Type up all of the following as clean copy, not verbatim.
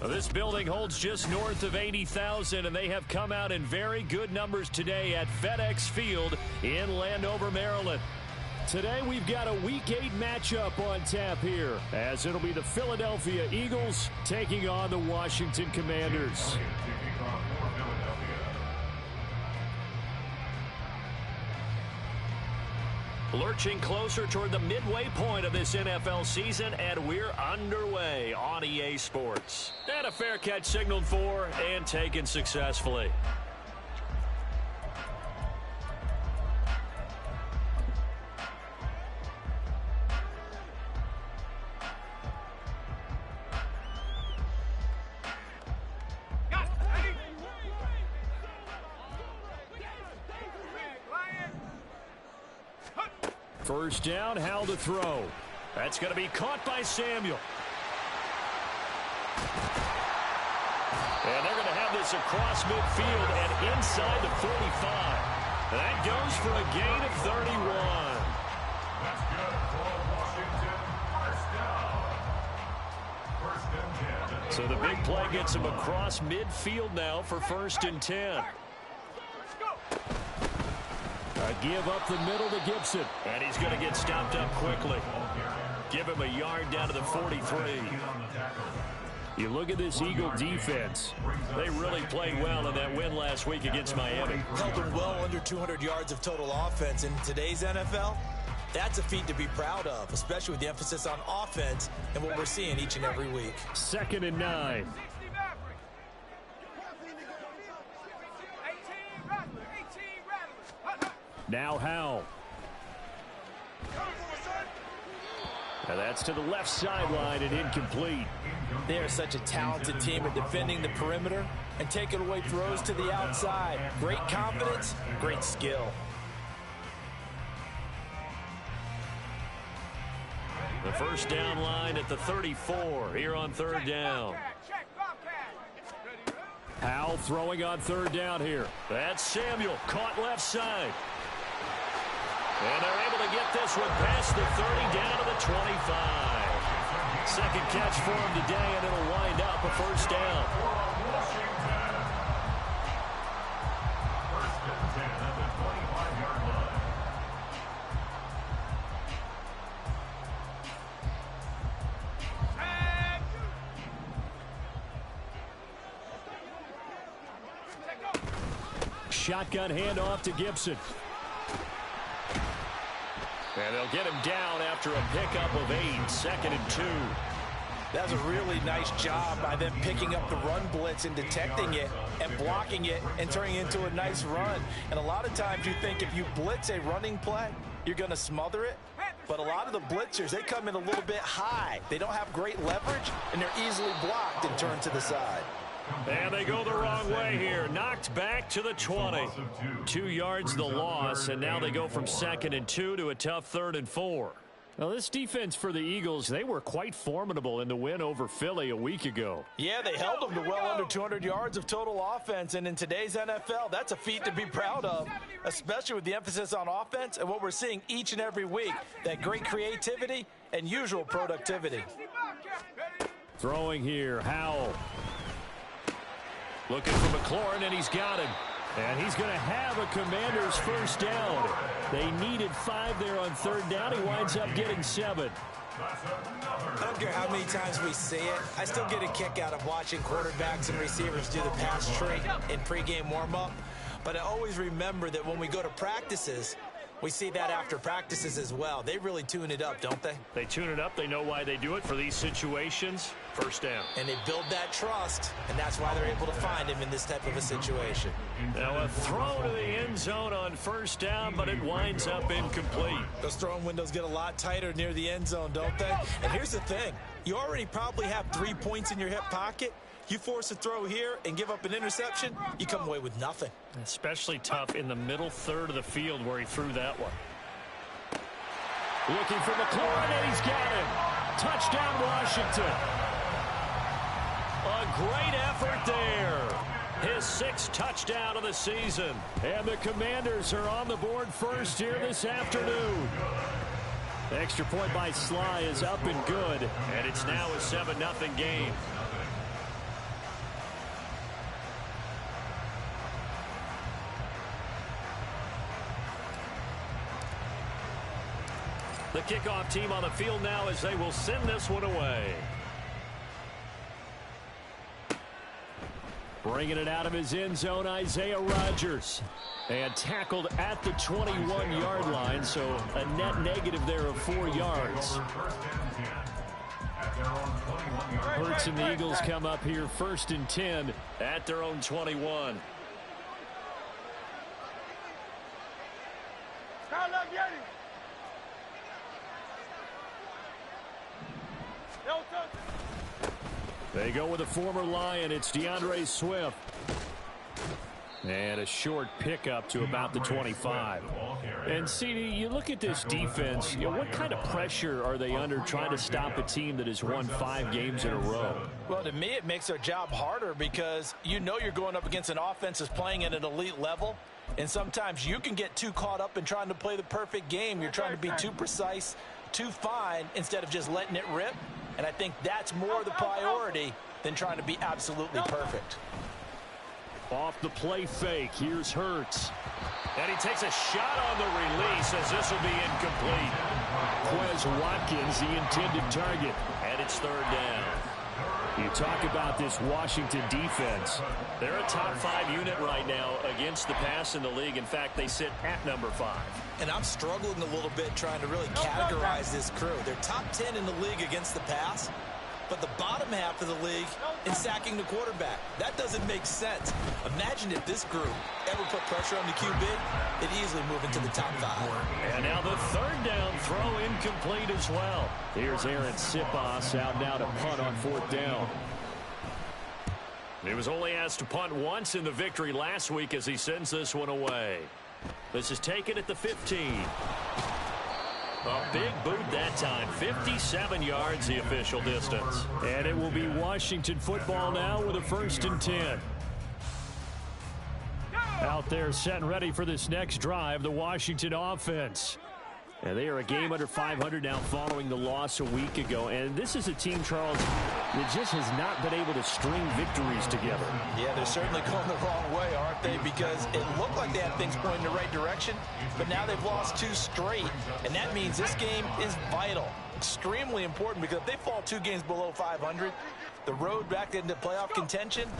Well, this building holds just north of 80,000, and they have come out in very good numbers today at FedEx Field in Landover, Maryland. Today we've got a Week 8 matchup on tap here, as it'll be the Philadelphia Eagles taking on the Washington Commanders. Lurching closer toward the midway point of this NFL season, and we're underway on EA Sports. And a fair catch signaled for and taken successfully. First down, Howell to throw. That's going to be caught by Samuel. And they're going to have this across midfield and inside the 45. That goes for a gain of 31. That's good for Washington. First and 10. So the big play gets him across midfield now for 1st and 10. A give up the middle to Gibson. And he's going to get stopped up quickly. Give him a yard down to the 43. You look at this Eagle defense. They really played well in that win last week against Miami. Held them well under 200 yards of total offense. In today's NFL, that's a feat to be proud of, especially with the emphasis on offense and what we're seeing each and every week. 2nd and 9. Now Howell. And that's to the left sideline and incomplete. They are such a talented team at defending the perimeter and taking away throws to the outside. Great confidence, great skill. The first down line at the 34 here on 3rd down. Howell throwing on 3rd down here. That's Samuel, caught left side. And they're able to get this one past the 30 down to the 25. Second catch for him today, and it'll wind up a first down. Shotgun handoff to Gibson. And they'll get him down after a pickup of 8, 2nd and 2. That's a really nice job by them picking up the run blitz and detecting it and blocking it and turning it into a nice run. And a lot of times you think if you blitz a running play, you're going to smother it. But a lot of the blitzers, they come in a little bit high. They don't have great leverage, and they're easily blocked and turned to the side. And they go the wrong way here. Knocked back to the 20. 2 yards the loss, and now they go from 2nd and 2 to a tough 3rd and 4. Now, this defense for the Eagles, they were quite formidable in the win over Philly a week ago. Yeah, they held them to well under 200 yards of total offense, and in today's NFL, that's a feat to be proud of, especially with the emphasis on offense and what we're seeing each and every week, that great creativity and usual productivity. Throwing here, Howell. Looking for McLaurin, and he's got him. And he's going to have a Commanders first down. They needed 5 there on 3rd down. He winds up getting 7. I don't care how many times we see it. I still get a kick out of watching quarterbacks and receivers do the pass tree in pregame warm-up. But I always remember that when we go to practices, we see that after practices as well. They really tune it up, don't they? They tune it up. They know why they do it for these situations. First down. And they build that trust, and that's why they're able to find him in this type of a situation. Now a throw to the end zone on first down, but it winds up incomplete. Those throwing windows get a lot tighter near the end zone, don't they? And here's the thing. You already probably have 3 points in your hip pocket. You force a throw here and give up an interception, you come away with nothing. Especially tough in the middle third of the field where he threw that one. Looking for McLaurin, and he's got him. Touchdown, Washington. A great effort there. His 6th touchdown of the season. And the Commanders are on the board first here this afternoon. The extra point by Sly is up and good. And it's now a 7-0 game. The kickoff team on the field now as they will send this one away. Bringing it out of his end zone, Isaiah Rodgers. And tackled at the 21-yard line, so a net negative there of 4 yards. Hurts and the Eagles come up here 1st and 10 at their own 21. They go with a former Lion. It's DeAndre Swift. And a short pickup to about the 25. And, CD, you look at this defense, what kind of pressure are they under trying to stop a team that has won 5 games in a row? Well, to me, it makes their job harder because you know you're going up against an offense that's playing at an elite level. And sometimes you can get too caught up in trying to play the perfect game. You're trying to be too precise, too fine, instead of just letting it rip. And I think that's more the priority than trying to be absolutely perfect. Off the play fake, here's Hurts. And he takes a shot on the release as this will be incomplete. Quez Watkins, the intended target, and it's 3rd down. You talk about this Washington defense. They're a top 5 unit right now against the pass in the league. In fact, they sit at number 5. And I'm struggling a little bit trying to really categorize this crew. They're top 10 in the league against the pass, but the bottom half of the league in sacking the quarterback. That doesn't make sense. Imagine if this group ever put pressure on the QB, they'd easily move into the top 5. And now the 3rd down throw incomplete as well. Here's Aaron Siposs out now to punt on 4th down. He was only asked to punt once in the victory last week as he sends this one away. This is taken at the 15. A big boot that time. 57 yards the official distance. And it will be Washington football now with a 1st and 10. Out there set and ready for this next drive, the Washington offense. And they are a game under 500 now following the loss a week ago. And this is a team, Charles, that just has not been able to string victories together. Yeah, they're certainly going the wrong way, aren't they? Because it looked like they had things pointing in the right direction, but now they've lost 2 straight. And that means this game is vital, extremely important, because if they fall 2 games below 500, the road back into playoff contention,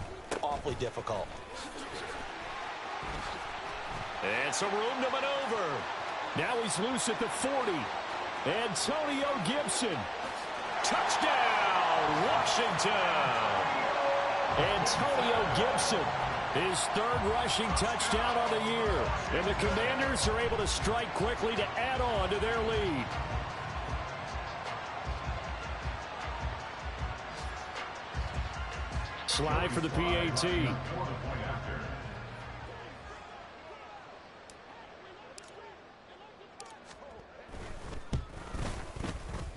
awfully difficult. And some room to maneuver. Now he's loose at the 40. Antonio Gibson. Touchdown, Washington. Antonio Gibson, his 3rd rushing touchdown on the year. And the Commanders are able to strike quickly to add on to their lead. Slide for the PAT.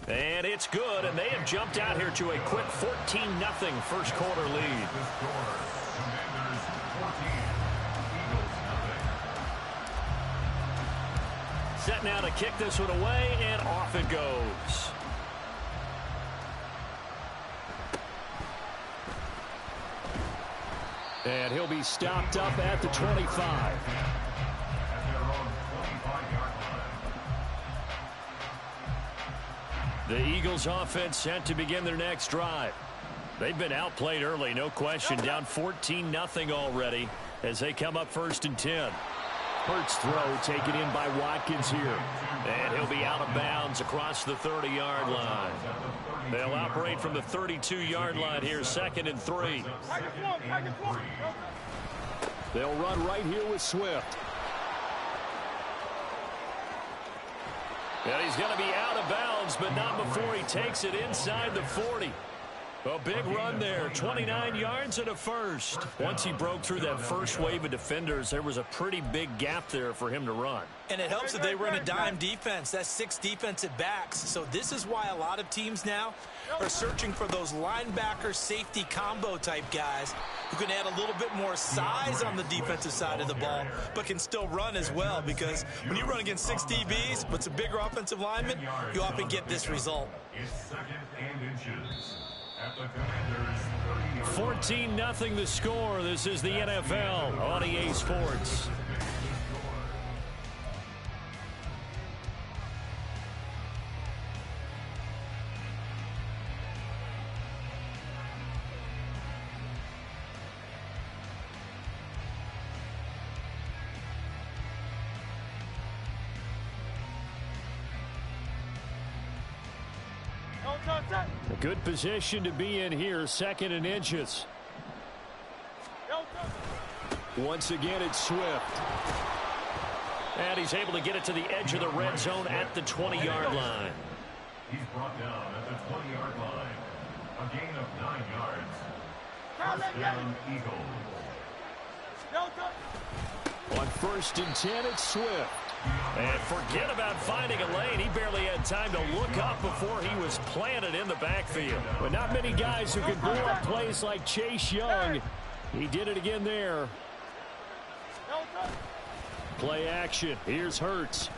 And it's good, and they have jumped out here to a quick 14-0 first quarter lead. Set now to kick this one away, and off it goes. And he'll be stopped up at the 25. The Eagles offense set to begin their next drive. They've been outplayed early, no question. Down 14-0 already as they come up 1st and 10. Hurts throw taken in by Watkins here. And he'll be out of bounds across the 30-yard line. They'll operate from the 32-yard line here, 2nd and 3. They'll run right here with Swift. And he's going to be out of bounds, but not before he takes it inside the 40. A big run there, 29 yards and a first. Once he broke through that first wave of defenders, there was a pretty big gap there for him to run. And it helps that they run a dime defense. That's 6 defensive backs. So this is why a lot of teams now are searching for those linebacker safety combo type guys who can add a little bit more size on the defensive side of the ball, but can still run as well, because when you run against 6 DBs, but some bigger offensive linemen, you often get this result. 14-0 the score. This is the NFL on EA Sports. A good position to be in here, 2nd and inches. Once again, it's Swift. And he's able to get it to the edge of the red zone at the 20-yard line. He's brought down at the 20-yard line. A gain of 9 yards. First down, Eagles. On 1st and 10, it's Swift. And forget about finding a lane. He barely had time to look up before he was planted in the backfield. But not many guys who can blow up plays like Chase Young. He did it again there. Play action. Here's Hurts.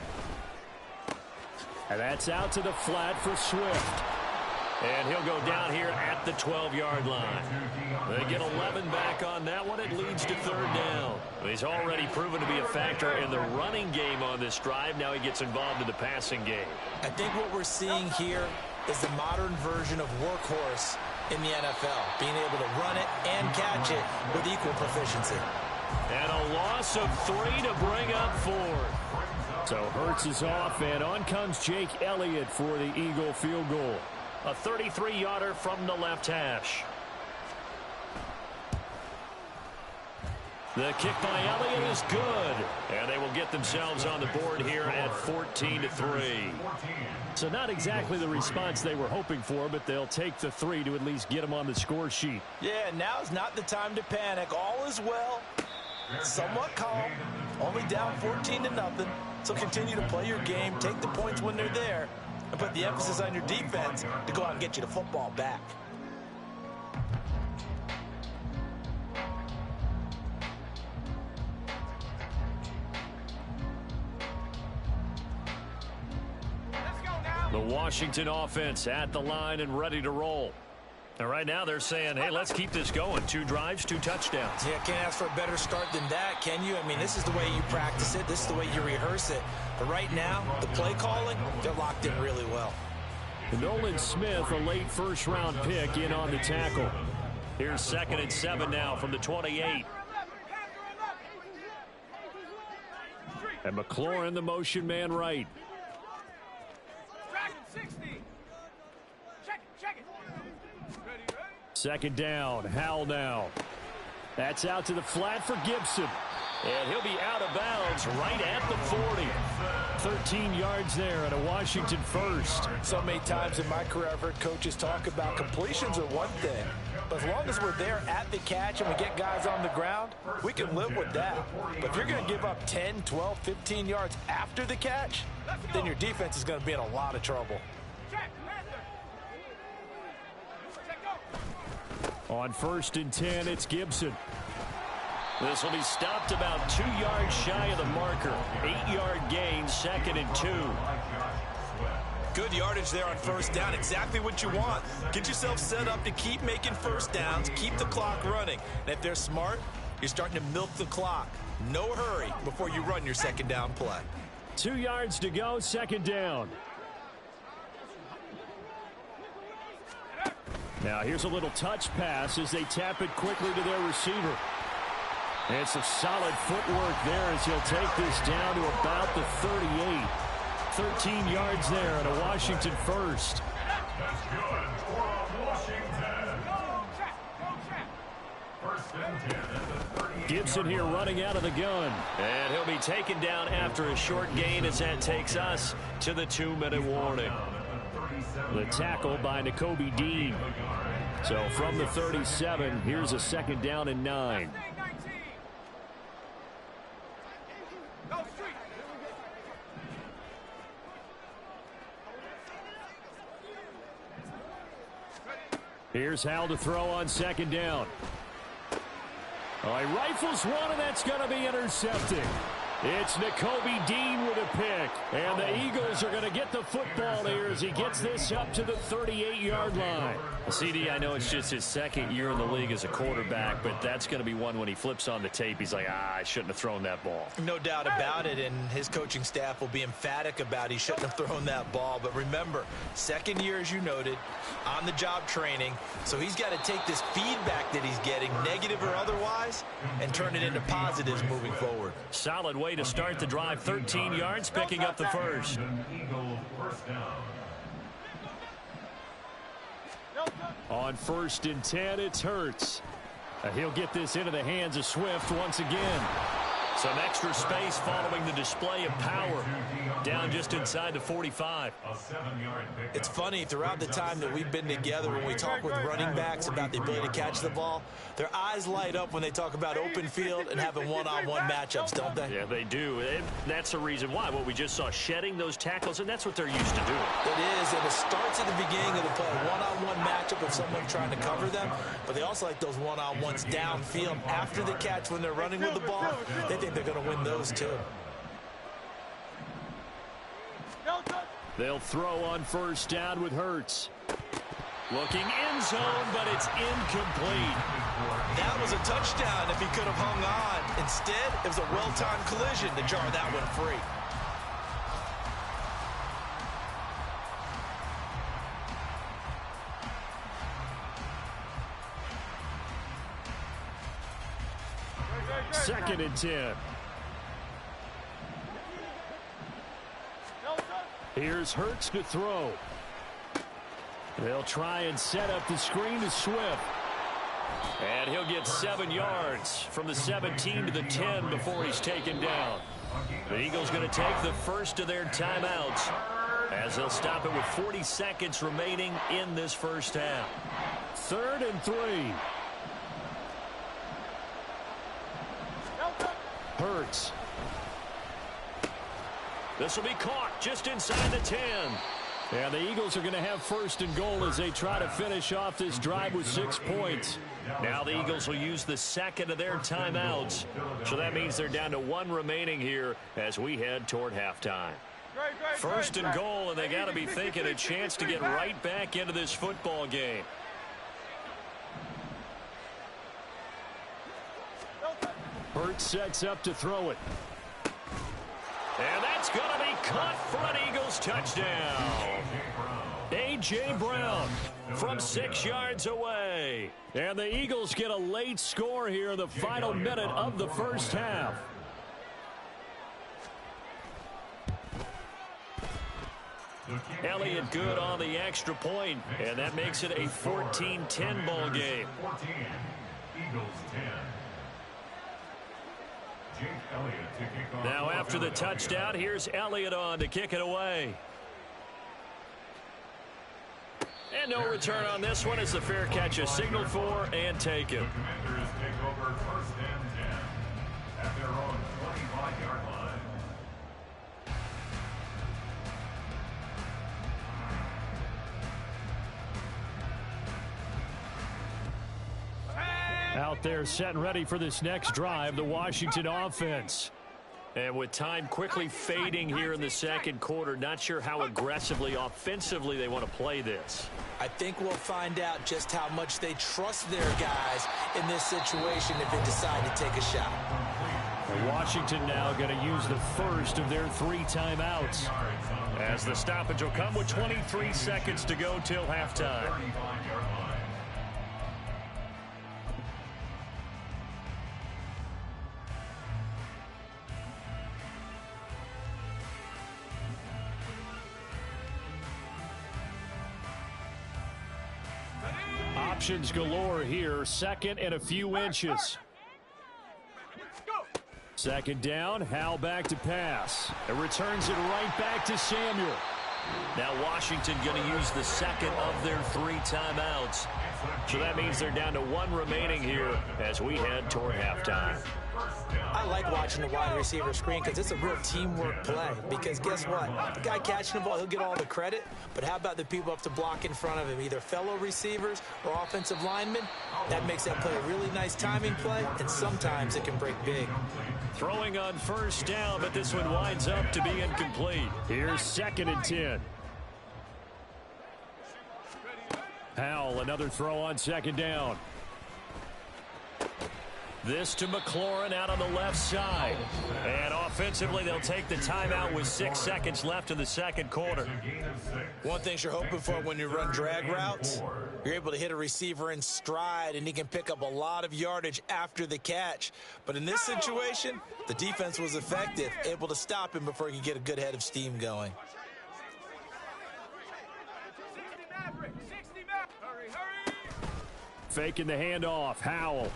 And that's out to the flat for Swift. And he'll go down here at the 12-yard line. They get 11 back on that one. It leads to 3rd down. He's already proven to be a factor in the running game on this drive. Now he gets involved in the passing game. I think what we're seeing here is the modern version of workhorse in the NFL, being able to run it and catch it with equal proficiency. And a loss of 3 to bring up 4th. So Hurts is off, and on comes Jake Elliott for the Eagle field goal. A 33-yarder from the left hash. The kick by Elliott is good. And they will get themselves on the board here at 14-3. So not exactly the response they were hoping for, but they'll take the 3 to at least get them on the score sheet. Yeah, now's not the time to panic. All is well. Somewhat calm. Only down 14-0. So continue to play your game, take the points when they're there, and put the emphasis on your defense to go out and get you the football back. The Washington offense at the line and ready to roll. And right now they're saying, hey, let's keep this going. 2 drives, 2 touchdowns. Yeah, can't ask for a better start than that, can you? I mean, this is the way you practice it. This is the way you rehearse it. But right now, the play calling, they're locked in really well. Nolan Smith, a late first-round pick, in on the tackle. Here's 2nd and 7 now from the 28. And McLaurin, the motion man right. 2nd down. Howell now. That's out to the flat for Gibson. And he'll be out of bounds right at the 40. 13 yards there and a Washington first. So many times in my career I've heard coaches talk about completions are one thing. But as long as we're there at the catch and we get guys on the ground, we can live with that. But if you're going to give up 10, 12, 15 yards after the catch, then your defense is going to be in a lot of trouble. On 1st and 10, it's Gibson. This will be stopped about 2 yards shy of the marker. 8-yard gain, 2nd and 2. Good yardage there on 1st down. Exactly what you want. Get yourself set up to keep making 1st downs, keep the clock running. And if they're smart, you're starting to milk the clock. No hurry before you run your 2nd down play. 2 yards to go, 2nd down. Now here's a little touch pass as they tap it quickly to their receiver. And some solid footwork there as he'll take this down to about the 38. 13 yards there and a Washington first. That's good for Washington. First and 10 at the 30. Gibson here running out of the gun. And he'll be taken down after a short gain as that takes us to the 2-minute warning. The tackle by Nakobe Dean. So from the 37, here's a 2nd down and 9. Here's Howell to throw on 2nd down. Oh, he rifles one, and that's going to be intercepted. It's Nakobe Dean with a pick. And the Eagles are going to get the football here as he gets this up to the 38-yard line. CD, I know it's just his 2nd year in the league as a quarterback, but that's going to be one when he flips on the tape. He's like, I shouldn't have thrown that ball. No doubt about it, and his coaching staff will be emphatic about he shouldn't have thrown that ball. But remember, 2nd year, as you noted, on-the-job training. So he's got to take this feedback that he's getting, negative or otherwise, and turn it into positives moving forward. Solid way to start the drive. 13 yards, picking up the first. Eagle first down. On 1st and 10, it's Hurts. He'll get this into the hands of Swift once again. Some extra space following the display of power. Down just inside the 45. It's funny, throughout the time that we've been together, when we talk with running backs about the ability to catch the ball, their eyes light up when they talk about open field and having one-on-one matchups, don't they? Yeah, they do. And that's the reason why. What we just saw, shedding those tackles, and that's what they're used to doing. It is, and it starts at the beginning of the play. One-on-one matchup of someone trying to cover them, but they also like those one-on-ones downfield after the catch when they're running with the ball. They think they're going to win those too. They'll throw on 1st down with Hurts. Looking end zone, but it's incomplete. That was a touchdown if he could have hung on. Instead, it was a well-timed collision to jar that one free. Second and 10. Here's Hurts to throw. They'll try and set up the screen to Swift. And he'll get 7 yards from the 17 to the 10 before he's taken down. The Eagles going to take the first of their timeouts as they'll stop it with 40 seconds remaining in this first half. 3rd and 3. Hurts. This will be caught just inside the 10. And the Eagles are going to have 1st and goal as they try to finish off this drive with 6 points. Now the Eagles will use the second of their timeouts. So that means they're down to 1 remaining here as we head toward halftime. 1st and goal, and they got to be thinking a chance to get right back into this football game. Hurts sets up to throw it. And that's going to be caught for an Eagles touchdown. A.J. Brown from 6 yards away. And the Eagles get a late score here in the final minute of the first half. Elliott good on the extra point, and that makes it a 14-10 ball game. 14, Eagles 10. Now after the touchdown, here's Elliott on to kick it away. And no return on this one as the fair catch is signaled for and taken. The Commanders take over 1st and 10 at their own 25-yard line. Out there set and ready for this next drive, the Washington offense. And with time quickly fading here in the second quarter, not sure how aggressively, offensively they want to play this. I think we'll find out just how much they trust their guys in this situation if they decide to take a shot. Washington now going to use the first of their 3 timeouts, as the stoppage will come with 23 seconds to go till halftime. Options galore here. 2nd and a few inches. 2nd down. Howell back to pass. It returns it right back to Samuel. Now Washington going to use the second of their 3 timeouts. So that means they're down to 1 remaining here as we head toward halftime. I like watching the wide receiver screen because it's a real teamwork play. Because guess what? The guy catching the ball, he'll get all the credit. But how about the people up to block in front of him, either fellow receivers or offensive linemen? That makes that play a really nice timing play, and sometimes it can break big. Throwing on 1st down, but this one winds up to be incomplete. Here's 2nd and 10. Howell, another throw on 2nd down. This to McLaurin out on the left side. And offensively, they'll take the timeout with 6 seconds left in the second quarter. One thing you're hoping for when you run drag routes, you're able to hit a receiver in stride, and he can pick up a lot of yardage after the catch. But in this situation, the defense was effective, able to stop him before he could get a good head of steam going. Faking the handoff. Howell.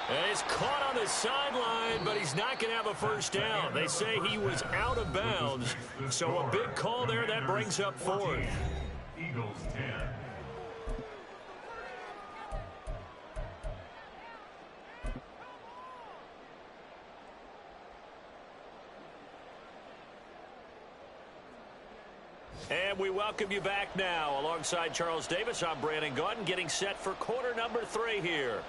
And he's caught on the sideline, but he's not going to have a first down. They say he was out of bounds, so a big call there. That brings up fourth. Eagles 10. And we welcome you back now. Alongside Charles Davis, I'm Brandon Gaudin, getting set for quarter number 3 here.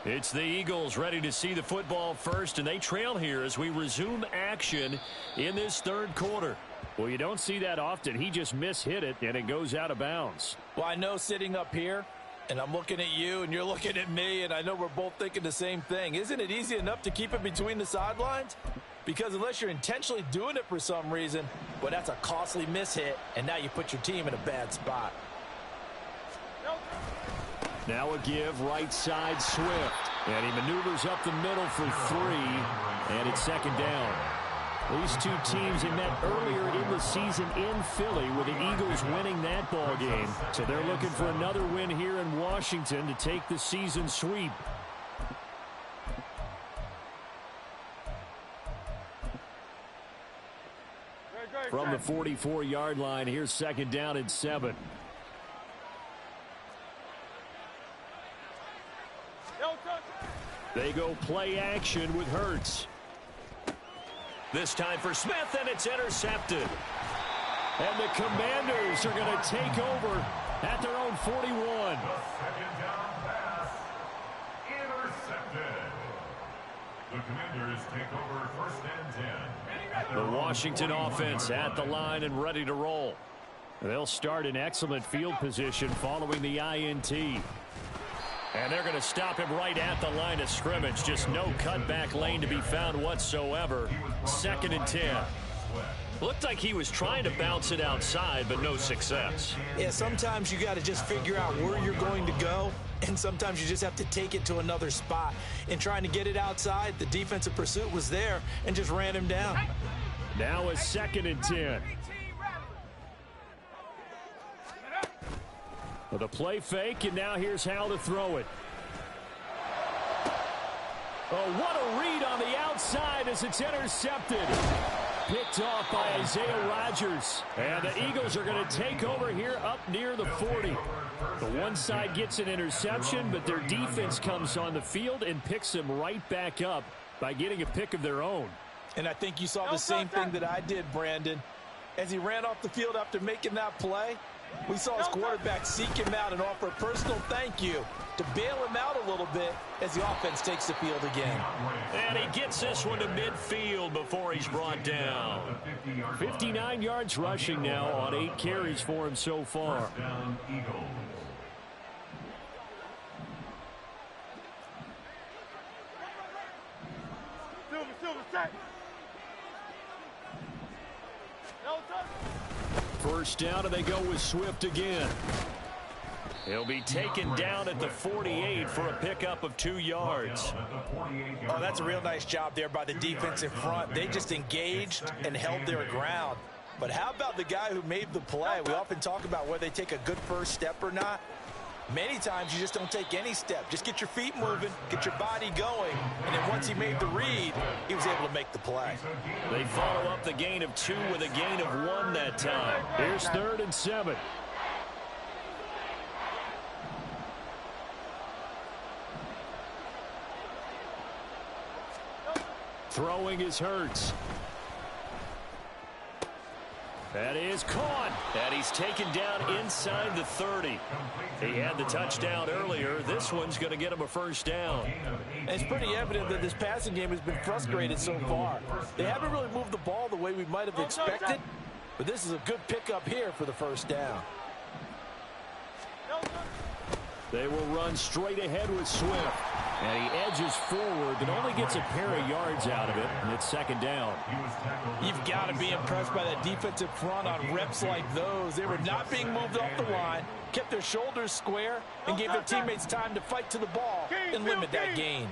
It's the Eagles ready to see the football first, and they trail here as we resume action in this third quarter. Well, you don't see that often. He just mishit it, and it goes out of bounds. Well, I know sitting up here, and I'm looking at you, and you're looking at me, and I know we're both thinking the same thing. Isn't it easy enough to keep it between the sidelines? Because unless you're intentionally doing it for some reason, well, that's a costly mishit, and now you put your team in a bad spot. Now a give, right side Swift. And he maneuvers up the middle for 3, and it's second down. These two teams had met earlier in the season in Philly with the Eagles winning that ball game. So they're looking for another win here in Washington to take the season sweep. From the 44-yard line, here's second down and 7. They go play action with Hurts. This time for Smith, and it's intercepted. And the Commanders are going to take over at their own 41. The second down pass intercepted. The Commanders take over first and 10. The Washington offense at the line and ready to roll. They'll start in excellent field position following the INT. And they're going to stop him right at the line of scrimmage. Just no cutback lane to be found whatsoever. Second and 10. Looked like he was trying to bounce it outside, but no success. Yeah, sometimes you got to just figure out where you're going to go, and sometimes you just have to take it to another spot. In trying to get it outside, the defensive pursuit was there and just ran him down. Now a second and 10. With a play fake, and now here's how to throw it. Oh, what a read on the outside as it's intercepted. Picked off by Isaiah Rodgers. And the Eagles are going to take over here up near the 40. The one side gets an interception, but their defense comes on the field and picks them right back up by getting a pick of their own. And I think you saw the same thing that I did, Brandon. As he ran off the field after making that play, we saw his quarterback seek him out and offer a personal thank you to bail him out a little bit as the offense takes the field again. And he gets this one to midfield before he's brought down. 59 yards rushing now on 8 carries for him so far. Down Eagles. First down, and they go with Swift again. He'll be taken down at the 48 for a pickup of 2 yards. Oh, that's a real nice job there by the defense in front. They just engaged and held their ground. But how about the guy who made the play? We often talk about whether they take a good first step or not. Many times you just don't take any step. Just get your feet moving, get your body going, and then once he made the read, he was able to make the play. They follow up the gain of 2 with a gain of 1 that time. Here's 3rd and 7. Throwing is Hurts. That is caught. And he's taken down inside the 30. He had the touchdown earlier. This one's going to get him a first down. And it's pretty evident that this passing game has been frustrated so far. They haven't really moved the ball the way we might have expected, but this is a good pickup here for the first down. They will run straight ahead with Swift. And he edges forward, but only gets a pair of yards out of it, and it's second down. You've got to be impressed by that defensive front on reps like those. They were not being moved off the line, kept their shoulders square, and gave their teammates time to fight to the ball and limit that gain.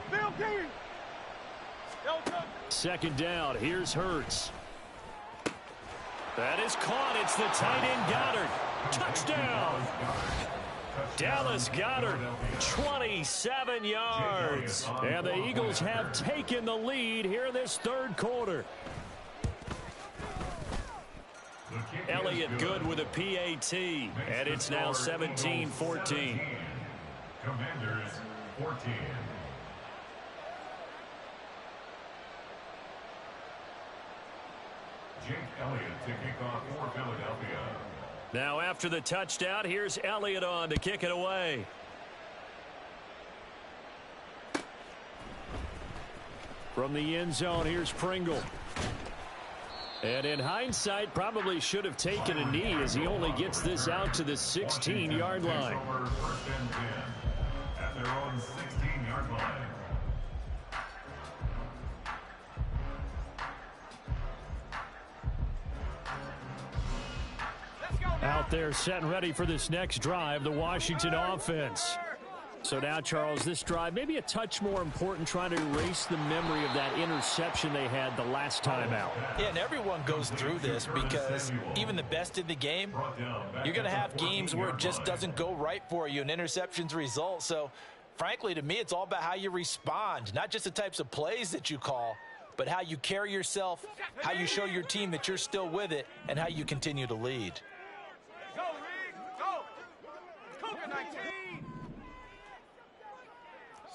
Second down, here's Hurts. That is caught. It's the tight end Goddard. Touchdown. Dallas Goedert, 27 yards. And the Eagles have taken the lead here in this third quarter. Elliott good with a PAT. And it's now 17-14. Commanders 14. Jake Elliott to kick off for Philadelphia. Now after the touchdown, here's Elliott on to kick it away. From the end zone, here's Pringle. And in hindsight, probably should have taken a knee as he only gets this out to the 16-yard line. First and 10 at their own 16-yard line. Out there set and ready for this next drive, the Washington offense. So now, Charles, this drive maybe a touch more important, trying to erase the memory of that interception they had the last time out. Yeah, and everyone goes through this because even the best in the game, you're going to have games where it just doesn't go right for you and interceptions result. So, frankly, to me, it's all about how you respond, not just the types of plays that you call, but how you carry yourself, how you show your team that you're still with it, and how you continue to lead. Go, Reed, go! Cougar 19!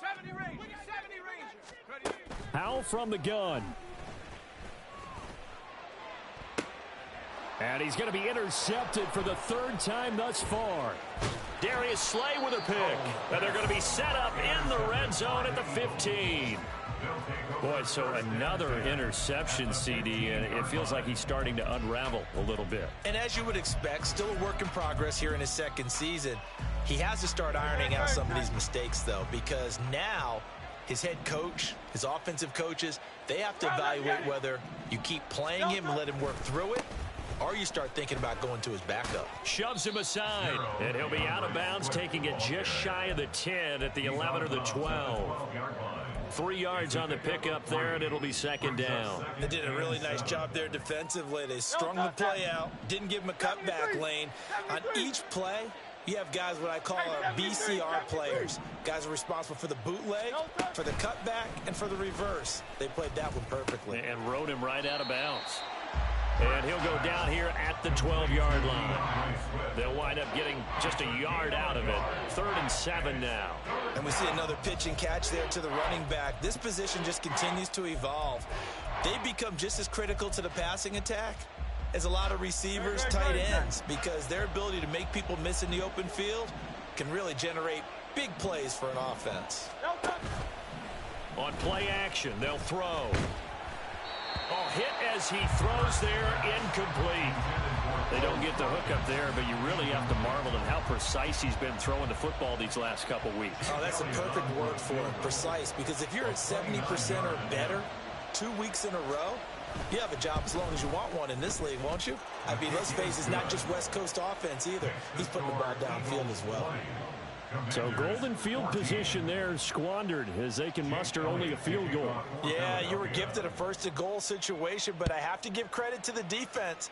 70 Rangers, 70 Rangers! Powell from the gun. And he's going to be intercepted for the third time thus far. Darius Slay with a pick. And they're going to be set up in the red zone at the 15. Boy, so another interception, CD, and it feels like he's starting to unravel a little bit. And as you would expect, still a work in progress here in his second season. He has to start ironing out some of these mistakes, though, because now his head coach, his offensive coaches, they have to evaluate whether you keep playing him and let him work through it, or you start thinking about going to his backup. Shoves him aside, and he'll be out of bounds, taking it just shy of the 10 at the 11 or the 12. 3 yards on the pickup there, and it'll be second down. They did a really nice job there defensively. They strung the play out, didn't give him a cutback lane. On each play, you have guys what I call our BCR players. Guys are responsible for the bootleg, for the cutback, and for the reverse. They played that one perfectly. And rode him right out of bounds. And he'll go down here at the 12-yard line. They'll wind up getting just a yard out of it. 3rd and 7 now. And we see another pitch and catch there to the running back. This position just continues to evolve. They become just as critical to the passing attack as a lot of receivers, tight ends, because their ability to make people miss in the open field can really generate big plays for an offense. On play action, they'll throw. Oh, hit as he throws there, incomplete. They don't get the hook up there, but you really have to marvel at how precise he's been throwing the football these last couple weeks. Oh, that's a perfect word for it, precise, because if you're at 70% or better 2 weeks in a row, you have a job as long as you want one in this league, won't you? I mean, let's face it, it's not just West Coast offense either. He's putting the ball downfield as well. So golden field position there squandered as they can muster only a field goal. Yeah, you were gifted a first-to-goal situation, but I have to give credit to the defense.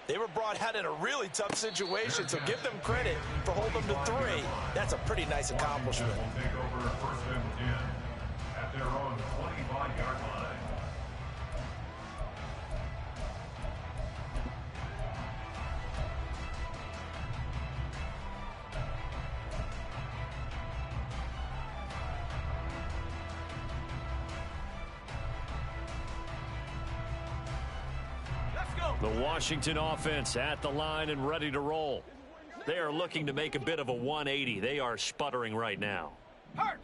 They were brought out in a really tough situation, so give them credit for holding them to 3. That's a pretty nice accomplishment. Take over 1st and 10 at their own 25-yard line. The Washington offense at the line and ready to roll. They are looking to make a bit of a 180. They are sputtering right now.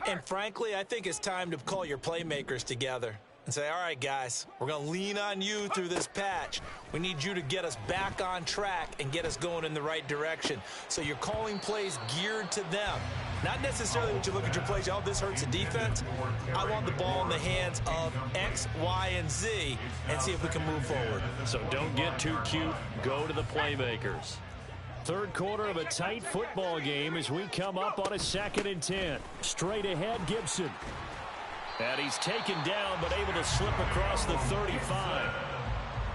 And frankly, I think it's time to call your playmakers together and say, all right, guys, we're going to lean on you through this patch. We need you to get us back on track and get us going in the right direction. So you're calling plays geared to them. Not necessarily when you look at your plays, oh, this hurts the defense. I want the ball in the hands of X, Y, and Z and see if we can move forward. So don't get too cute. Go to the playmakers. Third quarter of a tight football game as we come up on a 2nd and 10. Straight ahead, Gibson. And he's taken down but able to slip across the 35.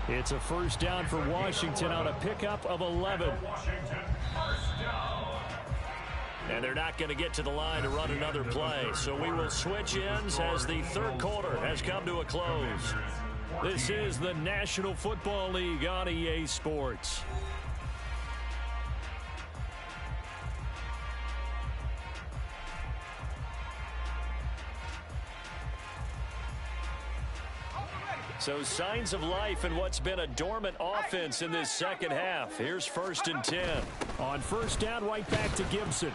It's a first down for Washington on a pickup of 11. And they're not going to get to the line to run another play. So we will switch ends as the third quarter has come to a close. This is the National Football League on EA Sports. So signs of life in what's been a dormant offense in this second half. Here's 1st and 10. On first down, right back to Gibson.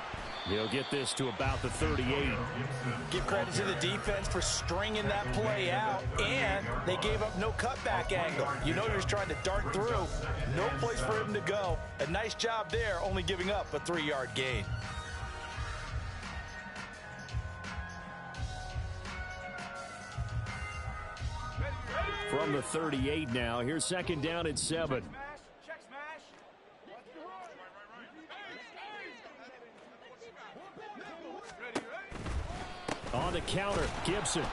He'll get this to about the 38. Give credit to the defense for stringing that play out, and they gave up no cutback angle. You know, he was trying to dart through. No place for him to go. A nice job there, only giving up a 3-yard gain. From the 38 now, here's 2nd down and 7. Check smash. Ready. On the counter, Gibson.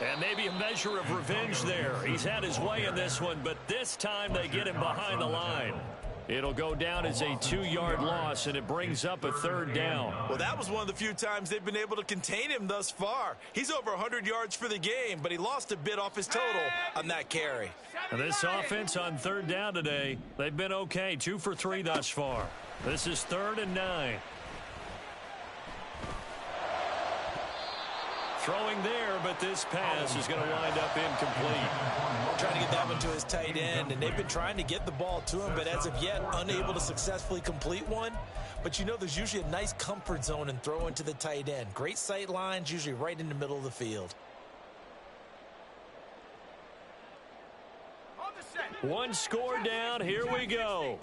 And maybe a measure of revenge there. He's had his way in this one, but this time they get him behind the line. It'll go down as a 2-yard loss, and it brings up a 3rd down. Well, that was one of the few times they've been able to contain him thus far. He's over 100 yards for the game, but he lost a bit off his total on that carry. And this offense on 3rd down today, they've been okay. 2 for 3 thus far. This is 3rd and 9. Throwing there, but this pass is going to wind up incomplete. Trying to get that one to his tight end, and they've been trying to get the ball to him, but as of yet, unable to successfully complete one. But you know, there's usually a nice comfort zone in throwing to the tight end. Great sight lines, usually right in the middle of the field. One score down, here we go.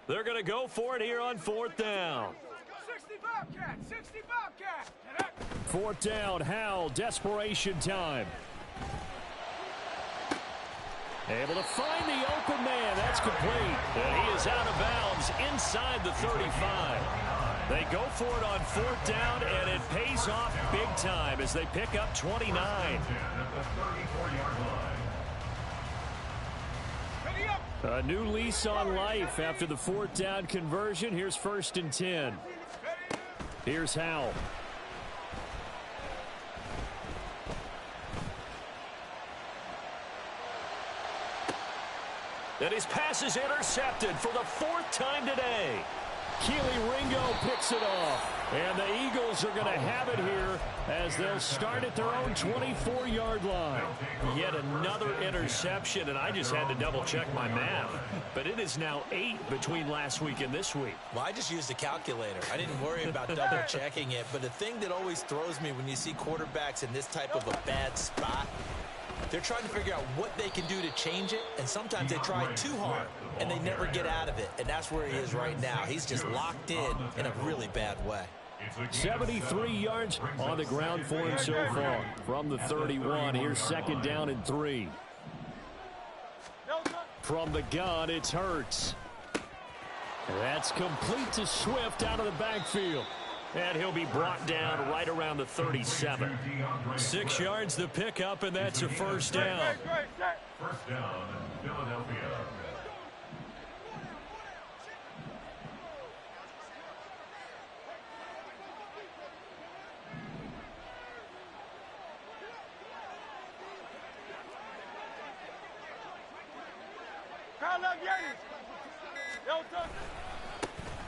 They're going to go for it here on 4th down. 60 Bobcat, 60 Bobcat. 4th down, Howell, desperation time. Able to find the open man. That's complete. And he is out of bounds inside the 35. They go for it on 4th down, and it pays off big time as they pick up 29. A new lease on life after the 4th down conversion. Here's 1st and 10. Here's Howell. And his pass is intercepted for the 4th time today. Keely Ringo picks it off. And the Eagles are going to have it here as they'll start at their own 24-yard line. Yet another interception, and I just had to double-check my math. But it is now 8 between last week and this week. Well, I just used a calculator. I didn't worry about double-checking it. But the thing that always throws me when you see quarterbacks in this type of a bad spot, they're trying to figure out what they can do to change it, and sometimes they try too hard, and they never get out of it, and that's where he is right now. He's just locked in a really bad way. 73 yards on the ground for him so far. From the 31, here's 2nd down and 3. From the gun, it's Hurts. That's complete to Swift out of the backfield. And he'll be brought down right around the 37. 6 yards the pickup, and that's a 1st down. 1st down, Philadelphia.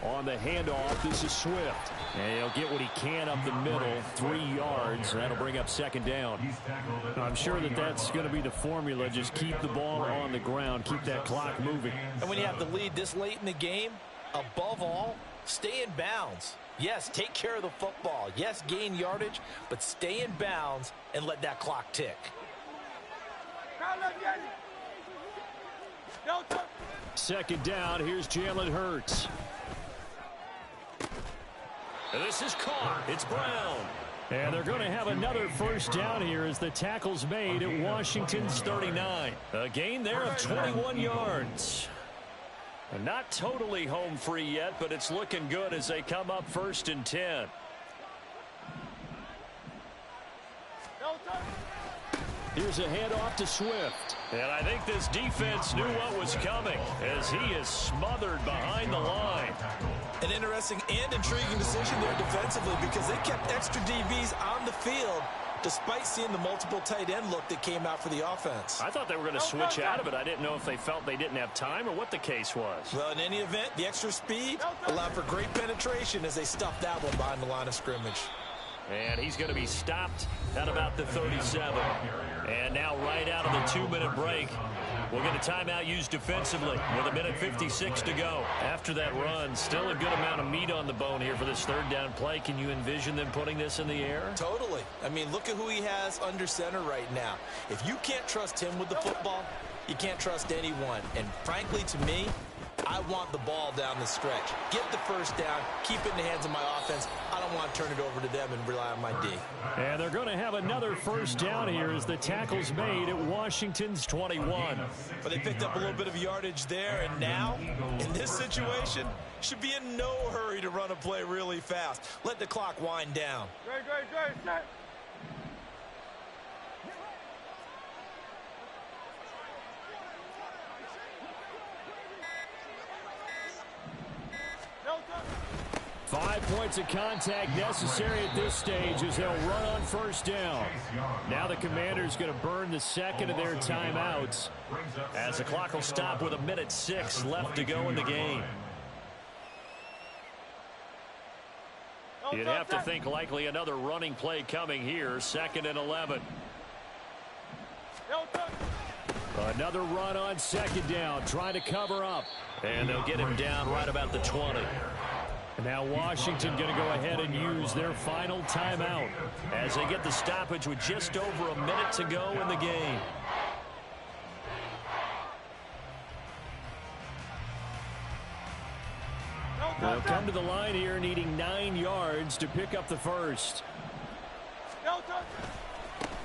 On the handoff, this is Swift. And he'll get what he can up the middle, 3 yards. That'll bring up 2nd down. I'm sure that that's going to be the formula. Just keep the ball on the ground. Keep that clock moving. And when you have the lead this late in the game, above all, stay in bounds. Yes, take care of the football. Yes, gain yardage, but stay in bounds and let that clock tick. 2nd down, here's Jalen Hurts. And this is caught. It's Brown. And they're going to have another 1st down here as the tackle's made at Washington's 39. A gain there of 21 yards. And not totally home free yet, but it's looking good as they come up 1st and 10. Here's a handoff to Swift. And I think this defense knew what was coming as he is smothered behind the line. An interesting and intriguing decision there defensively because they kept extra DBs on the field despite seeing the multiple tight end look that came out for the offense. I thought they were going to switch out of it. I didn't know if they felt they didn't have time or what the case was. Well, in any event, the extra speed allowed for great penetration as they stuffed that one behind the line of scrimmage. And he's going to be stopped at about the 37. And now right out of the 2-minute break, we'll get a timeout used defensively with 1:56 to go. After that run, still a good amount of meat on the bone here for this third down play. Can you envision them putting this in the air? Totally. I mean, look at who he has under center right now. If you can't trust him with the football, you can't trust anyone. And frankly, to me, I want the ball down the stretch. Get the first down, keep it in the hands of my offense. I don't want to turn it over to them and rely on my D. And they're going to have another first down here as the tackle's made at Washington's 21. But they picked up a little bit of yardage there, and now, in this situation, should be in no hurry to run a play really fast. Let the clock wind down. Great, set. No touch. 5 points of contact necessary at this stage as they'll run on first down. Now the Commanders going to burn the second of their timeouts as the clock will stop with 1:06 left to go in the game. You'd have to think likely another running play coming here, 2nd and 11. No touch. Another run on 2nd down, trying to cover up. And they'll get him down right about the 20. And now Washington going to go ahead and use their final timeout as they get the stoppage with just over a minute to go in the game. They'll come to the line here needing 9 yards to pick up the first. No touch.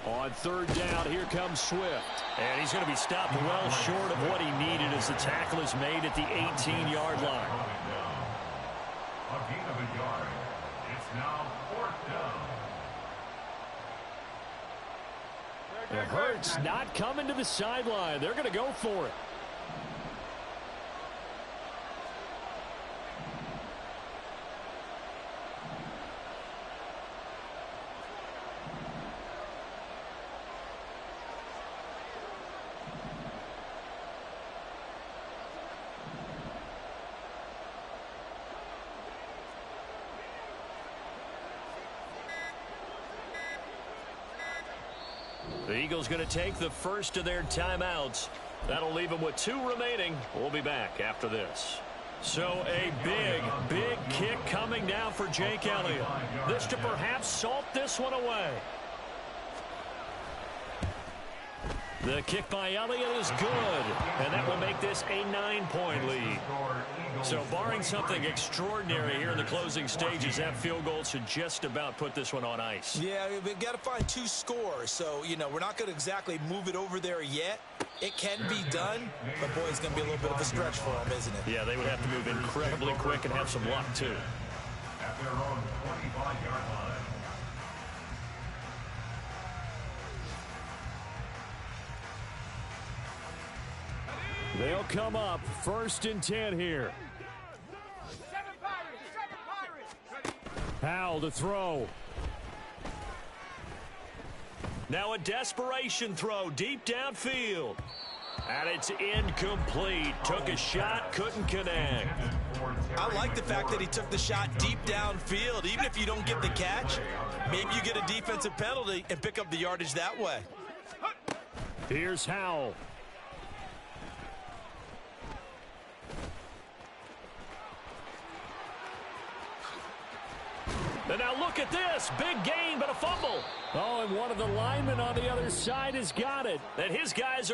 On 3rd down, here comes Swift. And he's going to be stopped well short of what he needed as the tackle is made at the 18-yard line. A gain of a yard. It's now 4th down. And Hurts not coming to the sideline. They're going to go for it. The Eagles going to take the first of their timeouts. That'll leave them with 2 remaining. We'll be back after this. So a big kick coming now for Jake Elliott. This to perhaps salt this one away. The kick by Elliott is good, and that will make this a 9-point lead. So barring something extraordinary here in the closing stages, that field goal should just about put this one on ice. Yeah, we've got to find 2 scores. So, you know, we're not going to exactly move it over there yet. It can be done, but boy, it's going to be a little bit of a stretch for them, isn't it? Yeah, they would have to move incredibly quick and have some luck, too. At their own 25-yard line. They'll come up 1st and 10 here. 7 Pirates. Powell to throw. Now a desperation throw deep downfield. And it's incomplete. Took a shot, couldn't connect. I like the fact that he took the shot deep downfield. Even if you don't get the catch, maybe you get a defensive penalty and pick up the yardage that way. Here's Howell. And now look at this. Big gain, but a fumble. Oh, and one of the linemen on the other side has got it. And his guys are